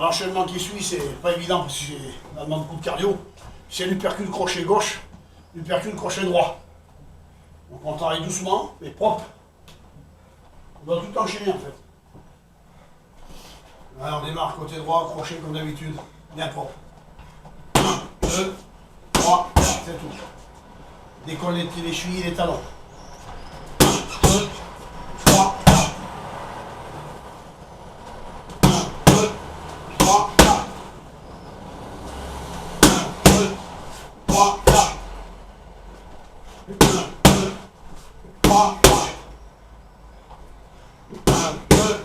l'enchaînement qui suit, c'est pas évident parce que ça demande beaucoup de cardio. C'est l'uppercut crochet gauche, l'uppercut crochet droit. Donc on travaille doucement, mais propre. On doit tout enchaîner en fait. Voilà, on démarre côté droit, crochet comme d'habitude, bien propre. 1, 2, 3, 4, c'est tout. Décolle les chevilles et les talons. 1, 2, 3, 4. 1, 2, 3, 4. 1, 2, 3, 4. 1, 2, 3, 4. 1, 2,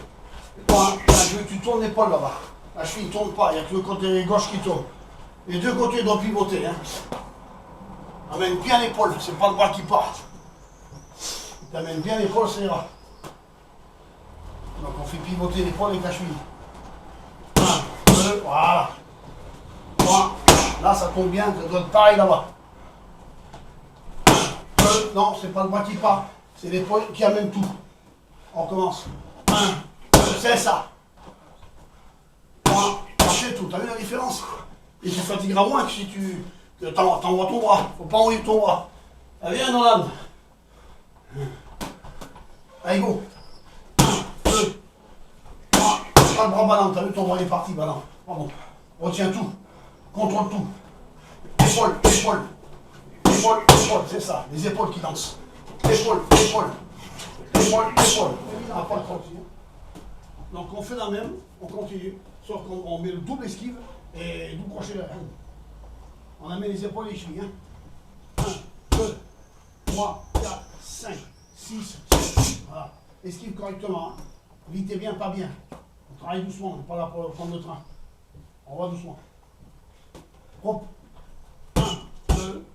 3, 4. Je veux que tu tournes l'épaule là-bas. La cheville ne tourne pas, il n'y a que le côté gauche qui tourne. Les deux côtés doivent pivoter. Hein. Amène bien l'épaule, c'est pas le bras qui part. Tu amènes bien l'épaule, ça ira. Donc on fait pivoter l'épaule avec la cheville. 1, 2, voilà. 3, là ça tombe bien, ça doit être pareil là-bas. 1, 2, non, c'est pas le bras qui part, c'est l'épaule qui amène tout. On recommence. 1, 2, c'est ça. 3, c'est tout, t'as vu la différence? Et tu fatigueras moins que si tu t'envoies ton bras. Faut pas envoyer ton bras. Allez, viens Nolan. Allez, go. 1, 2, 3. Pas le bras ballant, t'as vu ton bras est parti, ballant. Pardon. Retiens tout. Contrôle tout. Épaule, épaule. Épaule, épaule, c'est ça. Les épaules qui dansent. Épaule, épaule. Épaule, épaule. On n'a pas le temps aussi. Donc on fait la même, on continue. Sauf qu'on met le double esquive. Et double crochet là. On amène les épaules et les chevilles. 1, 2, 3, 4, 5, 6, 7. Voilà. Esquive correctement. Hein. Vite et bien, pas bien. On travaille doucement, on n'est pas là pour prendre le train. On va doucement. Hop. 1, 2,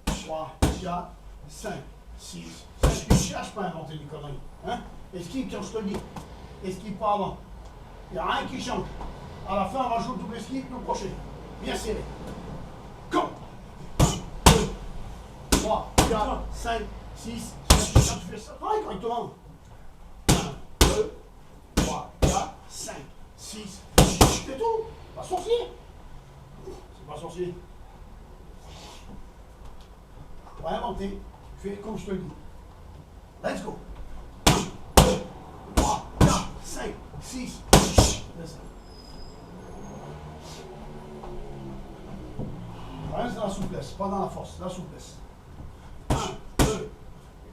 3, 4, 5, 6, 7. Tu ne cherches pas à inventer des conneries. Hein. Esquive quand je te le dis. Esquive pas avant. Il n'y a rien qui change. À la fin, on rajoute double esquive, double crochet. Bien serré. Go! 1, 2, 3, 4, 5, 6, 7. Tu fais ça pareil correctement. 1, 2, 3, 4, 5, 6, 7. C'est tout. Pas sorcier. C'est pas sorcier. Faut rien inventer. Fais comme je te le dis. Let's go. 1, 2, 3, 4, 5, 6, 7. Reste dans la souplesse, pas dans la force, la souplesse. 1, 2,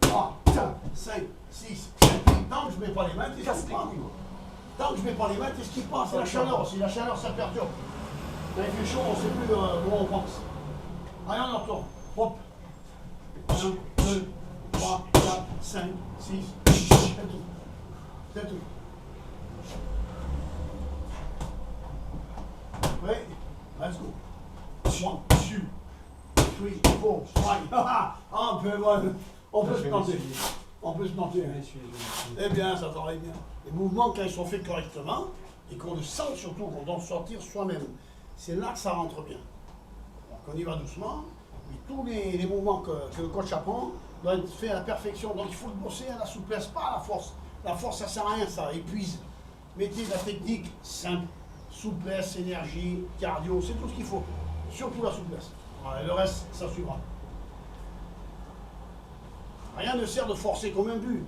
3, 4, 5, 6, 7. Tant que je ne mets pas les mains, qu'est-ce qui passe? Tant que je ne mets pas les mains, qu'est-ce qui passe? C'est la chaleur aussi, la chaleur ça perturbe. Quand il fait chaud, on ne sait plus où on pense. Allez, on retourne. Hop. 1, 2, 3, 4, 5, 6, 7. C'est tout. C'est tout. Oui, let's go. 1, 2, 3, 4, 5. On peut se planter. On peut se planter. Eh bien, ça travaille bien. Les mouvements, quand ils sont faits correctement, et qu'on le sent surtout, qu'on doit sortir soi-même, c'est là que ça rentre bien. Donc on y va doucement, mais tous les mouvements que le coach apprend doivent être faits à la perfection. Donc il faut le bosser à la souplesse, pas à la force. La force, ça ne sert à rien, ça épuise. Mettez de la technique simple. Souplesse, énergie, cardio, c'est tout ce qu'il faut. Surtout la souplesse. Voilà, et le reste, ça suivra. Rien ne sert de forcer comme un but.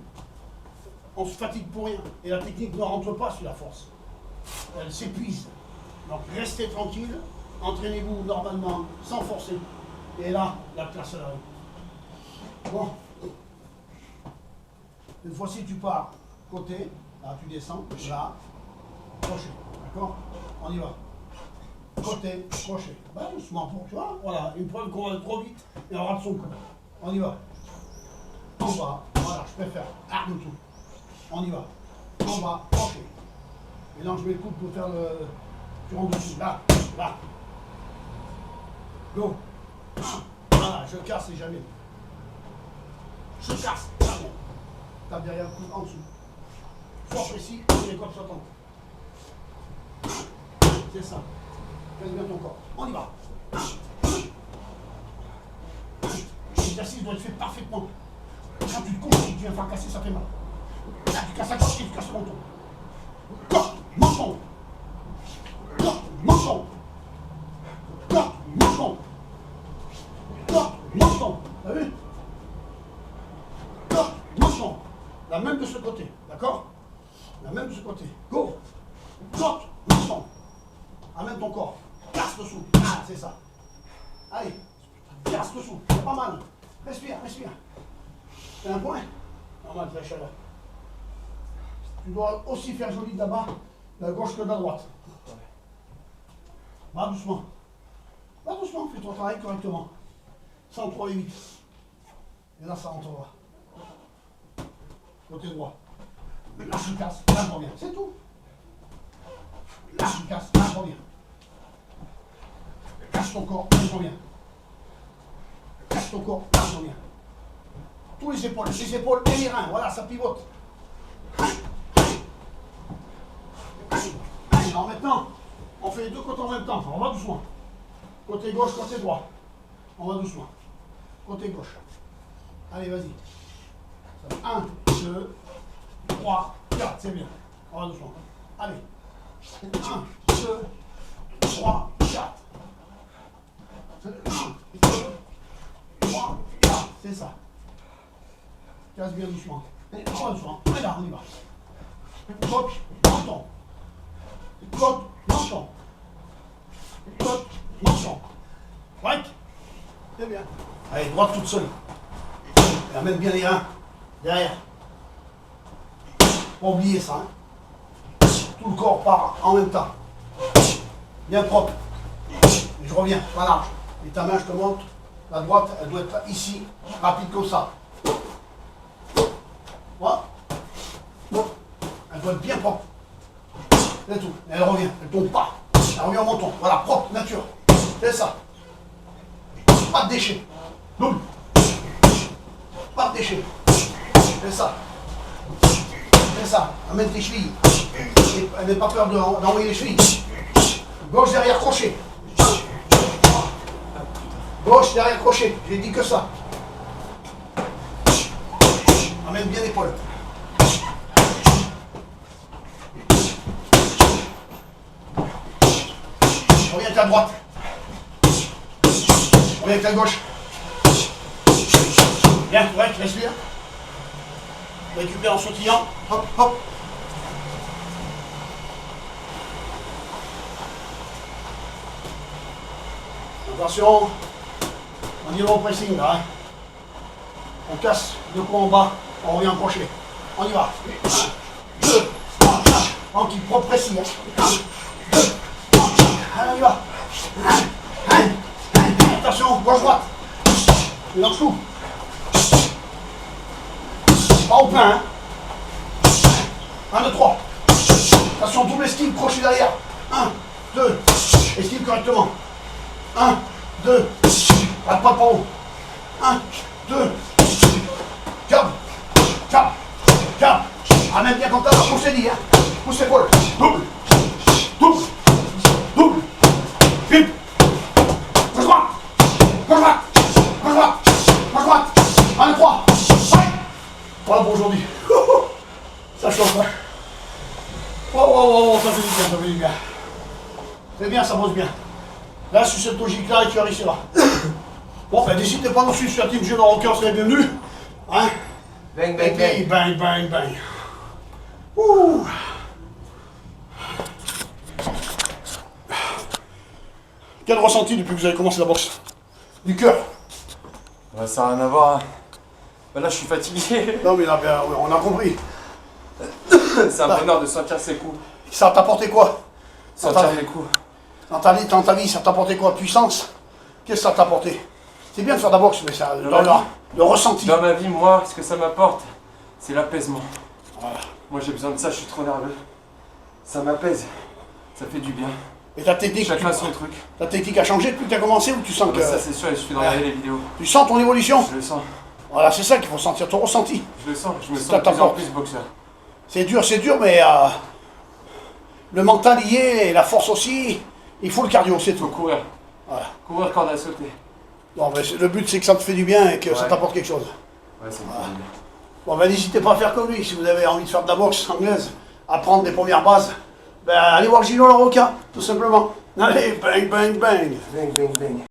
On se fatigue pour rien. Et la technique ne rentre pas sur la force. Elle s'épuise. Donc restez tranquille, entraînez-vous normalement, sans forcer. Et là, la classe elle arrive. Bon. Une fois-ci, tu pars côté, là tu descends, là, crochet. D'accord? On y va. Côté, crochet. Ben, doucement pour, tu vois? Voilà, une preuve qu'on va trop vite et on rate son coup. On y va. En bas, voilà, je préfère. Arme tout. On y va. En bas, crochet. Et là, je mets le coude pour faire le. Tu rentres dessus. Là, là. Go. Voilà, je casse et jamais. Je casse, jamais. Tape derrière le coude en dessous. Fort précis, les côtes sautantes. C'est ça. Fais bien ton corps. On y va. L'exercice doit être fait parfaitement. Quand tu te couches et que tu viens faire casser, ça fait mal. Là, tu casses la gauche et tu casses le menton. Corps, menton. côté. Go. Saute. Descends. Amène ton corps. Casse dessous. Ah, c'est ça. Allez. Casse dessous. C'est pas mal. Respire, respire. C'est un point. Normal, la chaleur. Tu dois aussi faire joli de là-bas, de la gauche que de la droite. Va doucement. Va doucement, fais ton travail correctement. 103 et 8. Et là, ça rentrera. Côté droit. Lâche le casse, là, je reviens. C'est tout. Lâche le casse, là, je reviens. Cache ton corps, là, je reviens. Cache ton corps, là, je reviens. Tous les épaules et les reins. Voilà, ça pivote. Alors maintenant, on fait les deux côtés en même temps. On va doucement. Côté gauche, côté droit. On va doucement. Côté gauche. Allez, vas-y. 1, 2, 3, 4. C'est bien. On va doucement. Allez. 1, 2, 3, 4. 1, 2, 3, 4. C'est ça. Casse bien doucement. Allez, on va doucement. Allez là, on y va. Côte, menton. Côte, menton. Côte, menton. Right. C'est bien. Allez, droite toute seule. Et amène bien les reins. Derrière. Pas oublier ça. Hein. Tout le corps part en même temps. Bien propre. Et je reviens, pas large. Et ta main, je te montre. La droite, elle doit être ici, rapide comme ça. Voilà. Elle doit être bien propre. C'est tout. Et elle revient. Elle tombe pas. Elle revient au menton. Voilà, propre, nature. C'est ça. Pas de déchets. Double. Pas de déchets. C'est ça. C'est ça. Amène tes chevilles. Et n'aie pas peur d'envoyer les chevilles. Gauche derrière crochet. Gauche derrière crochet. J'ai dit que ça. Amène bien l'épaule. Reviens avec la droite. Reviens avec la gauche. Bien, ouais, tu respires. Récupère en sautillant. Hop, hop. Attention. On y va au pressing là. Hein. On casse le cou en bas. On revient en crochet. On y va. 1, 2, 3, 4. Tranquille, propre pressing. 1, 2, 3, 4. Allez, on y va. Attention, gauche-droite. Mélange tout. Pas au plein, hein. 1, 2, 3. Attention, double esquive, crochet derrière. 1, 2. Esquive correctement. 1, 2. Rate pas par haut. 1, 2. Job. Job. Job. Amène bien quand t'as la pousse les lits, hein. Pousse l'épaule. Double. Double. Double. Vite. Gauche droite. Gauche droite. Gauche droite. Gauche droite. 1, 2, 3. Voilà pour aujourd'hui. Ça chauffe, hein. Oh, ça fait du bien, ça fait du bien. C'est bien, ça bosse bien. Là, sur cette logique-là, tu réussiras. Bon, ben, n'hésitez pas non plus sur la team Junior Rocker, c'est bienvenu. Hein? Bang, bang, bang. Bang, bang, bang. Ouh. Quel ressenti depuis que vous avez commencé la boxe? Du cœur? Ouais, ça n'a rien à voir. Hein. Bah là, je suis fatigué. Non, mais là, on a compris. C'est un bonheur de sentir ses coups. Ça t'a apporté quoi? Sentir les coups. Dans ta vie, ça t'a apporté quoi? Puissance? Qu'est-ce que ça t'a apporté? C'est bien de faire de la boxe, mais ça, le ressenti. Dans ma vie, moi, ce que ça m'apporte, c'est l'apaisement. Voilà. Moi, j'ai besoin de ça, je suis trop nerveux. Ça m'apaise. Ça fait du bien. Et ta technique, Chacun son truc. ta technique a changé depuis que tu as commencé ou tu sens Ah bah que... ça, c'est sûr, il suffit de regarder les vidéos. Tu sens ton évolution? Je le sens. Voilà, c'est ça qu'il faut sentir, ton ressenti. Je le sens. Je me Ça sens de plus en t'apporte. plus boxeur. C'est dur, mais le mental y est, et la force aussi. Il faut le cardio, c'est Il faut tout. courir. Voilà. Courir, corde à sauter. Bon, mais le but, c'est que ça te fait du bien et que ça Ouais. t'apporte quelque chose. Ouais, ça me fait du bien. Bon, ben n'hésitez pas à faire comme lui. Si vous avez envie de faire de la boxe anglaise, apprendre des premières bases, ben allez voir Gino Larocca, tout simplement. Allez, bang, bang, bang. Bang, bang, bang.